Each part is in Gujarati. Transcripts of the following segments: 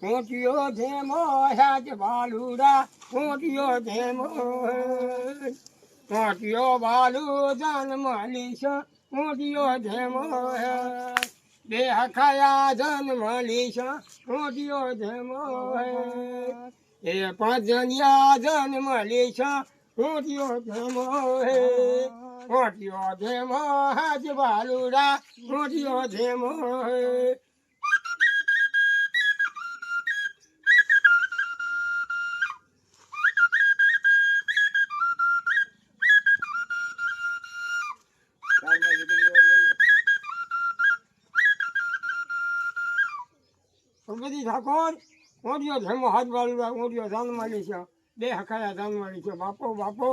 ઊંટિયો ધેમો હાજ બાલુડા ઊંટિયો ધેમો ઊંટિયો બાલુ જન્મ લીશ ઊંટિયો ધેમો બે હખાયા જન્મ લીશ ઊંટિયો ધેમો એ પજનિયા જન્મ લીશ ઊંટિયો ધેમો ઊંટિયો ધેમો હાજ બાલુડા ઊંટિયો ધેમો બધી ઠાકોર ઊંટિયો ધેમો હાથ બાલુડા ઊંટિયો જાનમાલી છે બે હખાયા જાનમાલી છે બાપો બાપો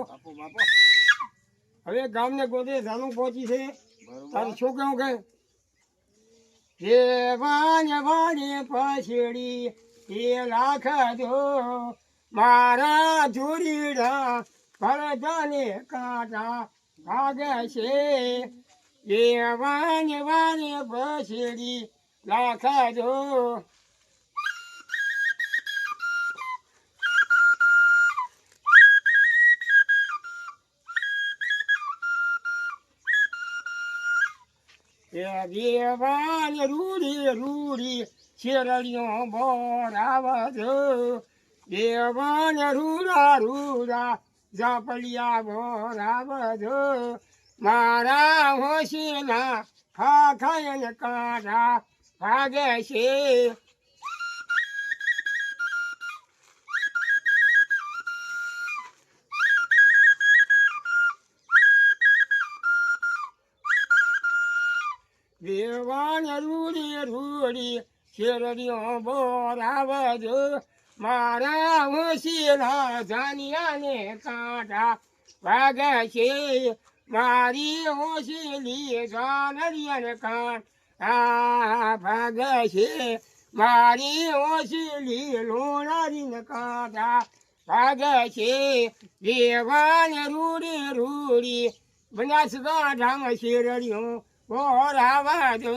હવે ગામને ગોદે જાનું પહોંચી છે તારું શું કેવું કે વાને વાને પછડી એ લાખ દો મારા જોડીડા ભરતને કાંટા ભાગે છે એ વાને વાને પછડી લાખ દો દેવાન રૂડી રૂડી શેરડીઓ બોરાવજો દેવાન રૂડા રૂડા ઝાપલિયા બોરાવજો મારા હોશીના ખાખાયન કાઢા ભાગે છે દેવાન રૂડી રૂડી શેરડીઓ બોરાવજો મારા હોશીના જાનિયાને કાંઠા ભાગે છે મારી હોશીલી જાનરિયાને કાંઠા ભાગે છે મારી હોશીલી લોણારીને કાંઠા ભાગે છે દેવાન રૂડી રૂડી બનાસકાંઠામાં શેરડીઓ બોરાવજો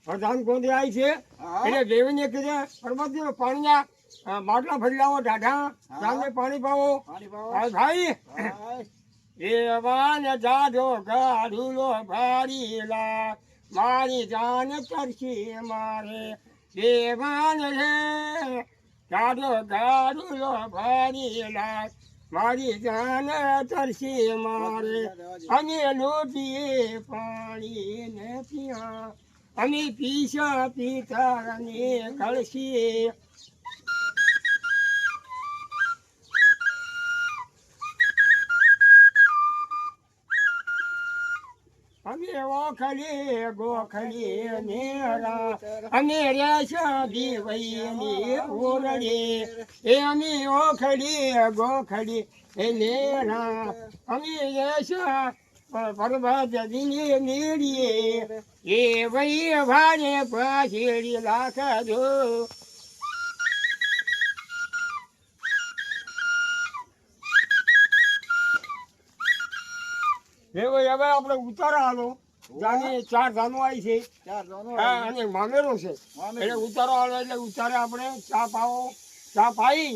પ્રધાન કોંદે આવી છે એટલે દેવીને કીધે પરબતજી પાણીના માટલા ભરી લાવો ઢાઢા સામે પાણી પાવો ભાઈ દેવાન જાજો ગાઢુલો ભારીલા મારી જાન તરસી મારે દેવાન રે જાજો ગાઢુલો ભારીલા મારી જાન તરસી મારે અને લોટીએ પાણી ને પીયા અમે પીસા પિતરને કળશી અમે ઓખલી ગોખલી નેરા અમે રેશા દીવઈની ઓરડી એ અમે ઓખલી ગોખલી નેરા અમે રેશા પર્વત દિને મેળીએ એ વહી ભારે પાછેડી લાખજો હવે આપણે ઉતારા હાલો જાની ચાર ધાનો આવી છે અને મામેરો છે એટલે ઉતારો હાલો એટલે ઉતારે આપણે ચા પાવો ચા પાઈ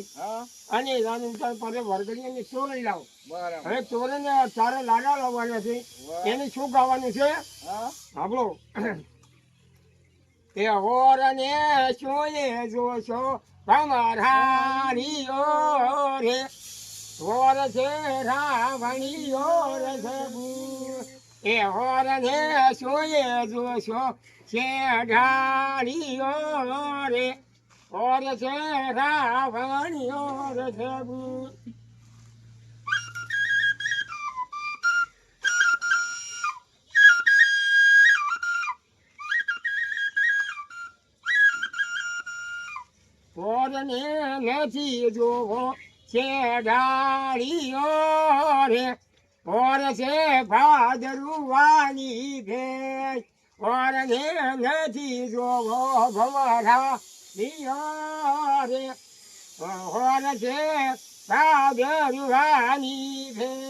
અને જાની ઉતાર પાસે વરગડી અને ચોરણ લાવો હવે ચોરણ ચારે લાડા લાવવાના છે એને શું ગાવાનું છે સાંભળો એ હોર ને સોએ જોશો તમારા રે હોર છે રાવણીઓ એ હોર ને સોએ જોશો છે ઢાળીઓ રે હોર છે રાવણીઓ હોરને નથી જોવો છે ઢાળીઓ રે હોર છે ભાદરુવાની ભેજ હોરને નથી જોવો ભમરા રે હોર છે સાગરવાની છે